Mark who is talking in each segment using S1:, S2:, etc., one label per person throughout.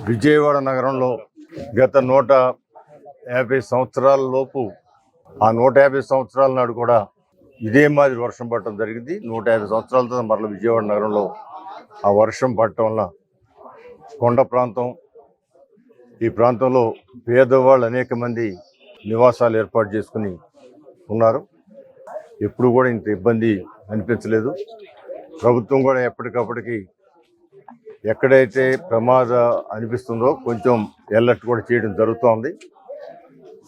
S1: విజయవాడ నగరంలో గత 150 సంవత్సరాల లోపు ఆ 150 సంవత్సరాల నాడు కూడా ఇదే మాదిరి వర్షం పడటం జరిగింది. 150 సంవత్సరాలతో మరల విజయవాడ నగరంలో ఆ వర్షం పడటం వల్ల కొండ ప్రాంతం, ఈ ప్రాంతంలో పేదవాళ్ళు అనేక మంది నివాసాలు ఏర్పాటు చేసుకుని ఉన్నారు. ఎప్పుడు కూడా ఇంత ఇబ్బంది అనిపించలేదు. ప్రభుత్వం కూడా ఎప్పటికప్పటికి ఎక్కడైతే ప్రమాదం అనిపిస్తుందో కొంచెం ఎలర్ట్ కూడా చేయడం జరుగుతోంది.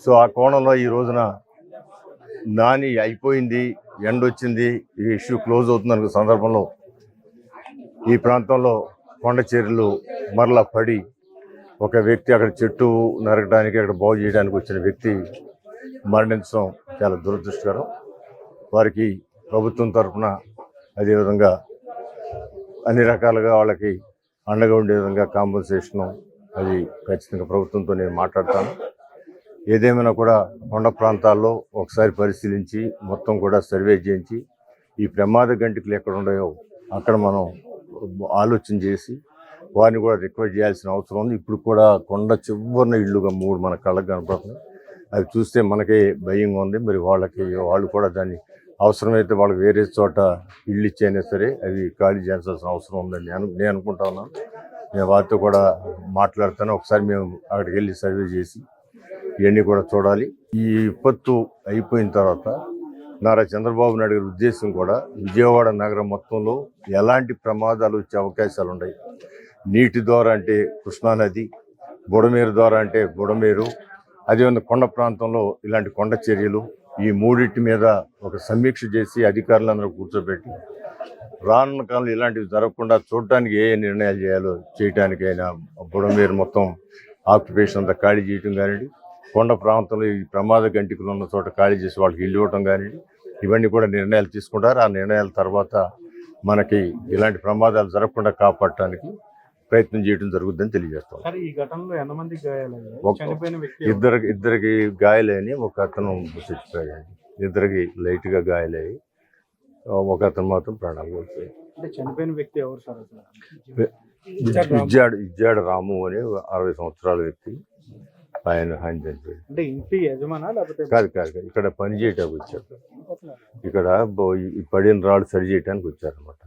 S1: సో ఆ కోణంలో ఈ రోజున నాని అయిపోయింది, ఎండ వచ్చింది, ఈ ఇష్యూ క్లోజ్ అవుతుందన్న సందర్భంలో ఈ ప్రాంతంలో కొండ చర్యలు మరలా పడి ఒక వ్యక్తి అక్కడ చెట్టు నరకడానికి, అక్కడ బాగు చేయడానికి వచ్చిన వ్యక్తి మరణించడం చాలా దురదృష్టకరం. వారికి ప్రభుత్వం తరఫున అదేవిధంగా అన్ని రకాలుగా వాళ్ళకి అండగా ఉండే విధంగా కాంపన్సేషను అది ఖచ్చితంగా ప్రభుత్వంతో నేను మాట్లాడతాను. ఏదేమైనా కూడా కొండ ప్రాంతాల్లో ఒకసారి పరిశీలించి మొత్తం కూడా సర్వే చేయించి ఈ ప్రమాద గంటికలు ఎక్కడ ఉన్నాయో అక్కడ మనం ఆలోచన చేసి వారిని కూడా రిక్వెస్ట్ చేయాల్సిన అవసరం ఉంది. ఇప్పుడు కూడా కొండ చివరిన ఇళ్ళుగా 3 మన కళ్ళకు కనపడుతున్నాయి. అవి చూస్తే మనకే భయంగా ఉంది. మరి వాళ్ళు కూడా దాన్ని అవసరమైతే వాళ్ళకి వేరే చోట ఇళ్ళు ఇచ్చైనా సరే అవి ఖాళీ చేయాల్సిన అవసరం ఉందని నేను అనుకుంటా ఉన్నాను. నేను వారితో కూడా మాట్లాడతాను. ఒకసారి మేము అక్కడికి వెళ్ళి సర్వే చేసి ఇవన్నీ కూడా చూడాలి. ఈ విపత్తు అయిపోయిన తర్వాత నారా చంద్రబాబు నాయుడు గారి ఉద్దేశం కూడా విజయవాడ నగరం మొత్తంలో ఎలాంటి ప్రమాదాలు వచ్చే అవకాశాలు ఉన్నాయి. నీటి ద్వారా అంటే కృష్ణానది, బుడమేరు ద్వారా అంటే బుడమేరు, అదేవిధంగా కొండ ప్రాంతంలో ఇలాంటి కొండ చర్యలు, ఈ మూడింటి మీద ఒక సమీక్ష చేసి అధికారులందరూ కూర్చోబెట్టి రానున్న కాలంలో ఇలాంటివి జరగకుండా చూడటానికి ఏ నిర్ణయాలు చేయాలో చేయటానికైనా బుడమేరు మొత్తం ఆక్యుపేషన్ అంతా ఖాళీ చేయటం కానివ్వండి, కొండ ప్రాంతంలో ఈ ప్రమాద గంటికలు ఉన్న చోట ఖాళీ చేసి వాళ్ళకి ఇల్లు ఇవ్వటం కానివ్వండి, ఇవన్నీ కూడా నిర్ణయాలు తీసుకుంటారు. ఆ నిర్ణయాల తర్వాత మనకి ఇలాంటి ప్రమాదాలు జరగకుండా కాపాడటానికి ప్రయత్నం చేయడం జరుగుతుందని తెలియజేస్తాం. ఇద్దరికి గాయాలని, ఒక అతను చచ్చిపోయాడు. ఇద్దరికి లైట్గా గాయాలయ్యి ఒక అతను మాత్రం ప్రాణాలు కోల్పోయాడు. ఇజ్జాడు రాము అని 60 సంవత్సరాల వ్యక్తి. ఆయన చనిపోయాడు. కాదు, ఇక్కడ పని చేయటానికి వచ్చారు. ఇక్కడ పడిన రాళ్ళు సరి చేయడానికి వచ్చారనమాట.